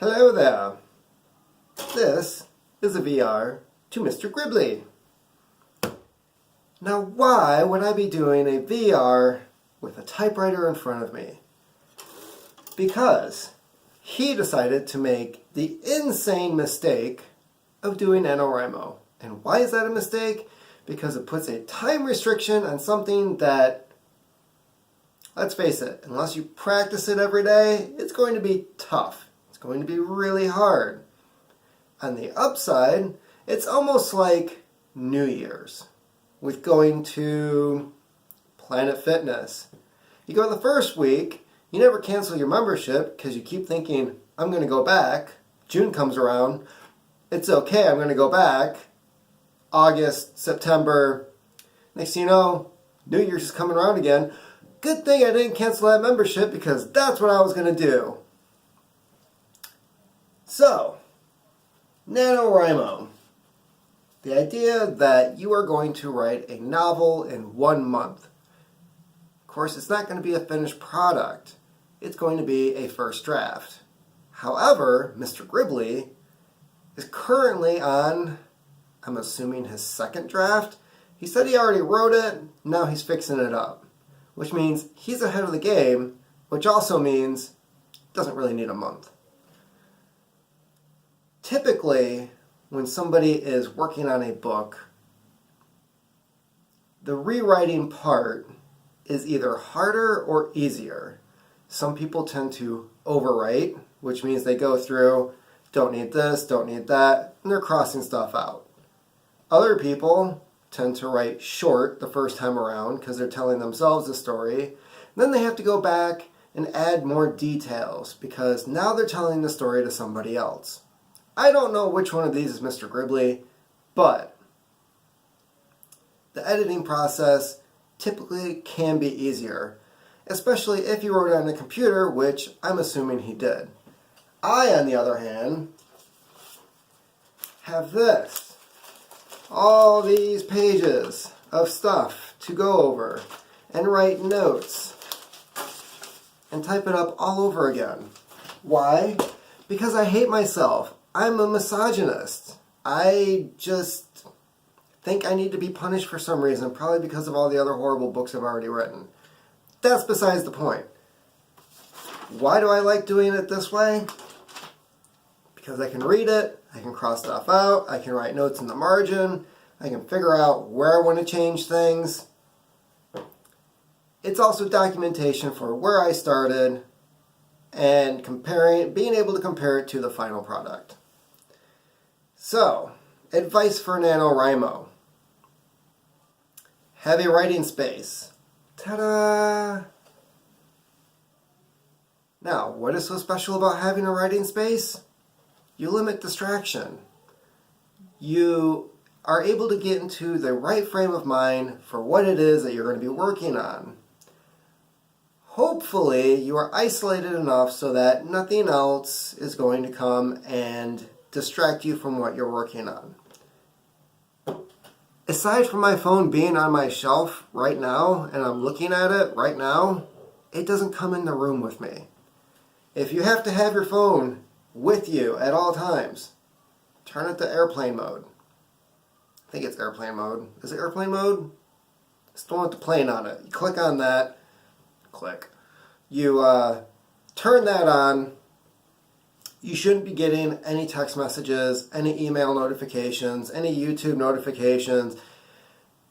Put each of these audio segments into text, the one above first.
Hello there. This is a VR to Mr. Gribley. Now why would I be doing a VR with a typewriter in front of me? Because he decided to make the insane mistake of doing NaNoWriMo. And why is that a mistake? Because it puts a time restriction on something that, let's face it, unless you practice it every day, it's going to be tough. It's going to be really hard. On the upside, it's almost like New Year's with going to Planet Fitness. You go the first week, you never cancel your membership because you keep thinking, I'm going to go back. June comes around, it's okay, I'm going to go back. August, September, next thing you know, New Year's is coming around again. Good thing I didn't cancel that membership because that's what I was going to do. So, NaNoWriMo. The idea that you are going to write a novel in 1 month. Of course, it's not going to be a finished product. It's going to be a first draft. However, Mr. Gribley is currently on, I'm assuming, his second draft. He said he already wrote it, now he's fixing it up. Which means he's ahead of the game, which also means he doesn't really need a month. Typically, when somebody is working on a book, the rewriting part is either harder or easier. Some people tend to overwrite, which means they go through, don't need this, don't need that, and they're crossing stuff out. Other people tend to write short the first time around because they're telling themselves a story. And then they have to go back and add more details because now they're telling the story to somebody else. I don't know which one of these is Mr. Gribley, but the editing process typically can be easier, especially if you wrote it on a computer, which I'm assuming he did. I, on the other hand, have this. All these pages of stuff to go over and write notes and type it up all over again. Why? Because I hate myself. I'm a misogynist. I just think I need to be punished for some reason, probably because of all the other horrible books I've already written. That's besides the point. Why do I like doing it this way? Because I can read it, I can cross stuff out, I can write notes in the margin, I can figure out where I want to change things. It's also documentation for where I started and being able to compare it to the final product. So, advice for NaNoWriMo. Have a writing space. Ta-da! Now, what is so special about having a writing space? You limit distraction. You are able to get into the right frame of mind for what it is that you're going to be working on. Hopefully, you are isolated enough so that nothing else is going to come and distract you from what you're working on. Aside from my phone being on my shelf right now, and I'm looking at it right now, it doesn't come in the room with me. If you have to have your phone with you at all times, turn it to airplane mode. I think it's airplane mode. Is it airplane mode? It's the one with the plane on it. You click on that. Click. You turn that on. You shouldn't be getting any text messages, any email notifications, any YouTube notifications,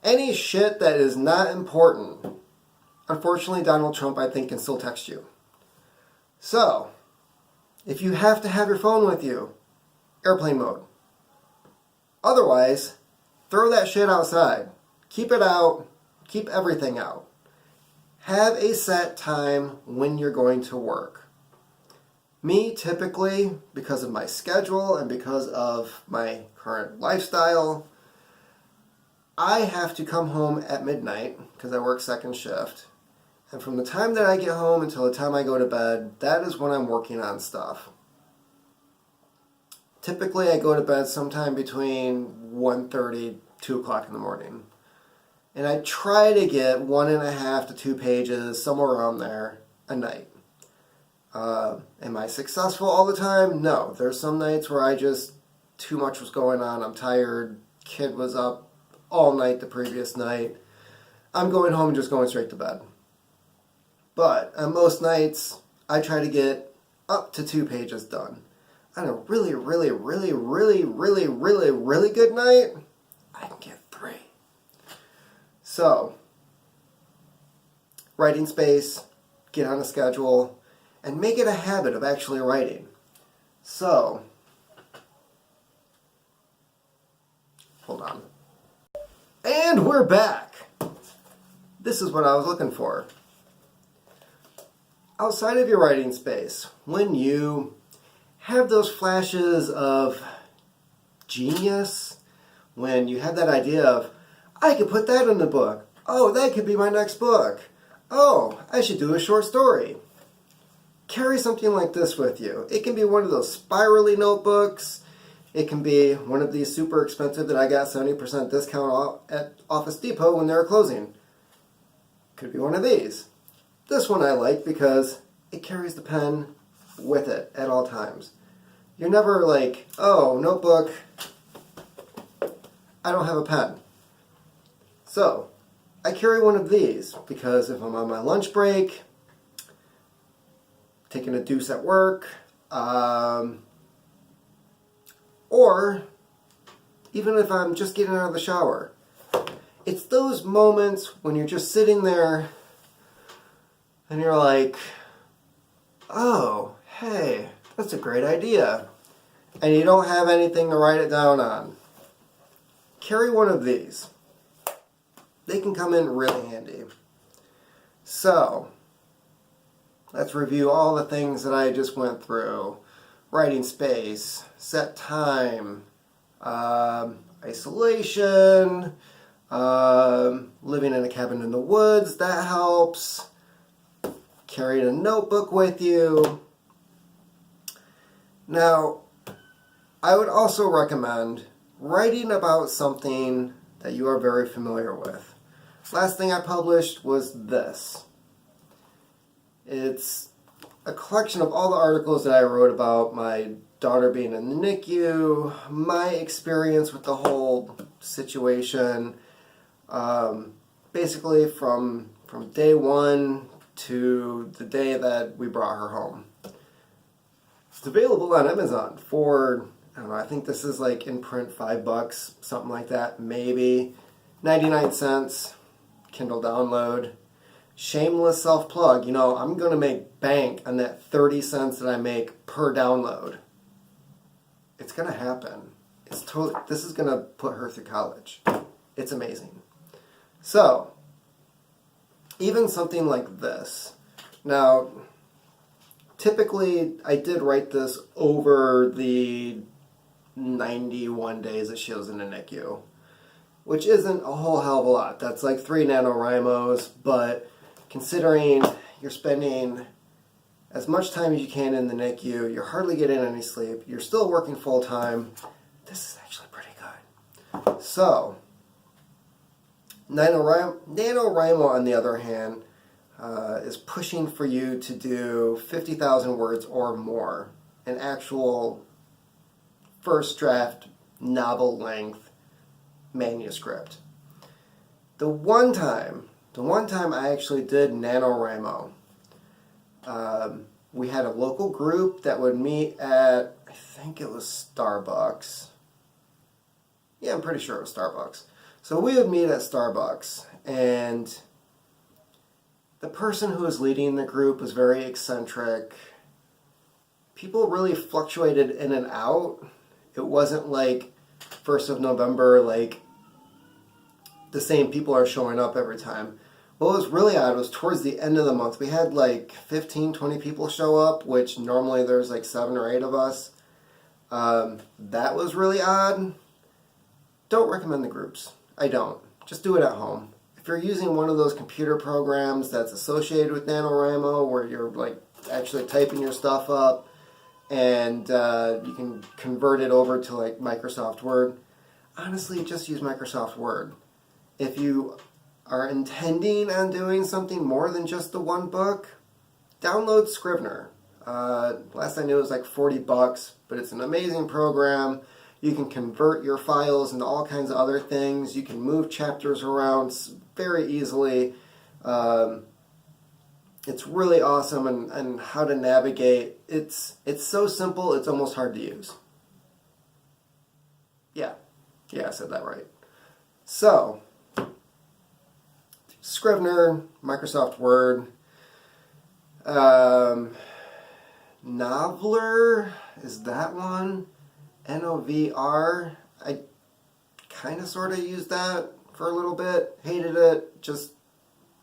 any shit that is not important. Unfortunately, Donald Trump, I think, can still text you. So, if you have to have your phone with you, airplane mode. Otherwise, throw that shit outside. Keep it out. Keep everything out. Have a set time when you're going to work. Me, typically, because of my schedule and because of my current lifestyle, I have to come home at midnight because I work second shift. And from the time that I get home until the time I go to bed, that is when I'm working on stuff. Typically, I go to bed sometime between 1:30, 2 o'clock in the morning. And I try to get 1.5 to 2 pages, somewhere around there, a night. Am I successful all the time? No. There's some nights where too much was going on. I'm tired. Kid was up all night the previous night. I'm going home and just going straight to bed. But on most nights, I try to get up to 2 pages done. On a really, really, really, really, really, really, really good night, I can get 3. So, writing space, get on a schedule, and make it a habit of actually writing. So, hold on. And we're back! This is what I was looking for. Outside of your writing space, when you have those flashes of genius, when you have that idea of, I could put that in the book. Oh, that could be my next book. Oh, I should do a short story. Carry something like this with you. It can be one of those spirally notebooks. It can be one of these super expensive that I got 70% discount at Office Depot when they were closing. Could be one of these. This one I like because it carries the pen with it at all times. You're never like, oh, notebook, I don't have a pen. So, I carry one of these because if I'm on my lunch break, taking a deuce at work, or even if I'm just getting out of the shower. It's those moments when you're just sitting there and you're like, oh, hey, that's a great idea. And you don't have anything to write it down on. Carry one of these. They can come in really handy. So, let's review all the things that I just went through. Writing space, set time, isolation, living in a cabin in the woods, that helps. Carrying a notebook with you. Now, I would also recommend writing about something that you are very familiar with. Last thing I published was this. It's a collection of all the articles that I wrote about my daughter being in the NICU, my experience with the whole situation, basically from day one to the day that we brought her home. It's available on Amazon for, I don't know, I think this is like in print $5, something like that, maybe. 99 cents, Kindle download. Shameless self-plug, you know, I'm going to make bank on that 30 cents that I make per download. It's going to happen. This is going to put her through college. It's amazing. So, even something like this. Now, typically, I did write this over the 91 days that she was in the NICU, which isn't a whole hell of a lot. That's like 3 NaNoWriMos, but considering you're spending as much time as you can in the NICU, you're hardly getting any sleep, you're still working full time, this is actually pretty good. So, NaNoWriMo, on the other hand, is pushing for you to do 50,000 words or more, an actual first draft novel length manuscript. The one time I actually did NaNoWriMo, we had a local group that would meet at, I think it was Starbucks. Yeah, I'm pretty sure it was Starbucks. So we would meet at Starbucks, and the person who was leading the group was very eccentric. People really fluctuated in and out. It wasn't like 1st of November, like the same people are showing up every time. What was really odd was towards the end of the month, we had like 15, 20 people show up, which normally there's like 7 or 8 of us. That was really odd. Don't recommend the groups. I don't. Just do it at home. If you're using one of those computer programs that's associated with NaNoWriMo, where you're like actually typing your stuff up and you can convert it over to like Microsoft Word, honestly, just use Microsoft Word. If you are intending on doing something more than just the one book, download Scrivener. Last I knew it was like $40, but it's an amazing program. You can convert your files into all kinds of other things. You can move chapters around very easily. It's really awesome, and how to navigate. It's so simple, it's almost hard to use. Yeah, I said that right. So, Scrivener, Microsoft Word, Novler, is that one? NOVR, I kind of sort of used that for a little bit, hated it, just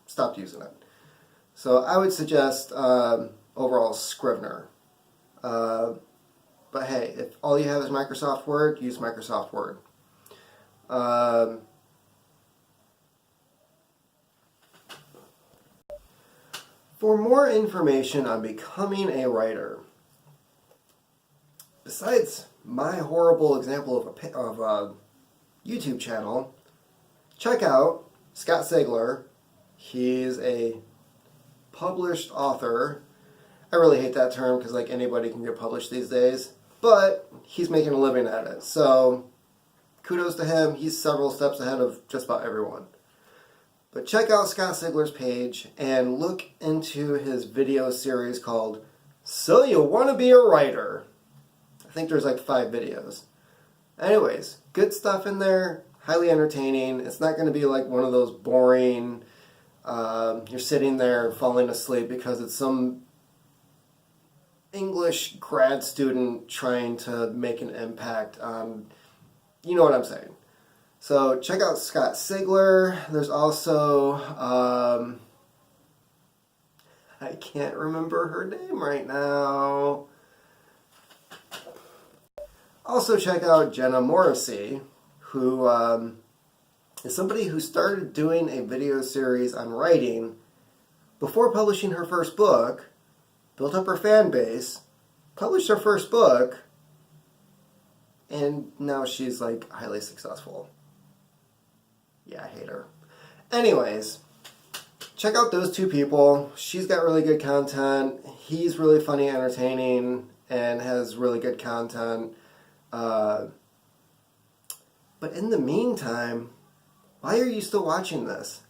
stopped using it. So I would suggest overall Scrivener. But hey, if all you have is Microsoft Word, use Microsoft Word. For more information on becoming a writer, besides my horrible example of a YouTube channel, check out Scott Sigler. He's a published author. I really hate that term because like anybody can get published these days, but he's making a living at it. So kudos to him. He's several steps ahead of just about everyone. But check out Scott Sigler's page and look into his video series called So You Want to Be a Writer. I think there's like 5 videos. Anyways, good stuff in there, highly entertaining. It's not going to be like one of those boring, you're sitting there falling asleep because it's some English grad student trying to make an impact on, you know what I'm saying. So check out Scott Sigler. There's also, I can't remember her name right now. Also check out Jenna Morrissey, who is somebody who started doing a video series on writing before publishing her first book, built up her fan base, published her first book, and now she's like highly successful. Yeah, I hate her. Anyways, check out those 2 people. She's got really good content. He's really funny, entertaining, and has really good content. But in the meantime, why are you still watching this?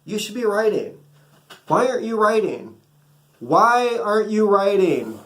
You should be writing. Why aren't you writing? Why aren't you writing?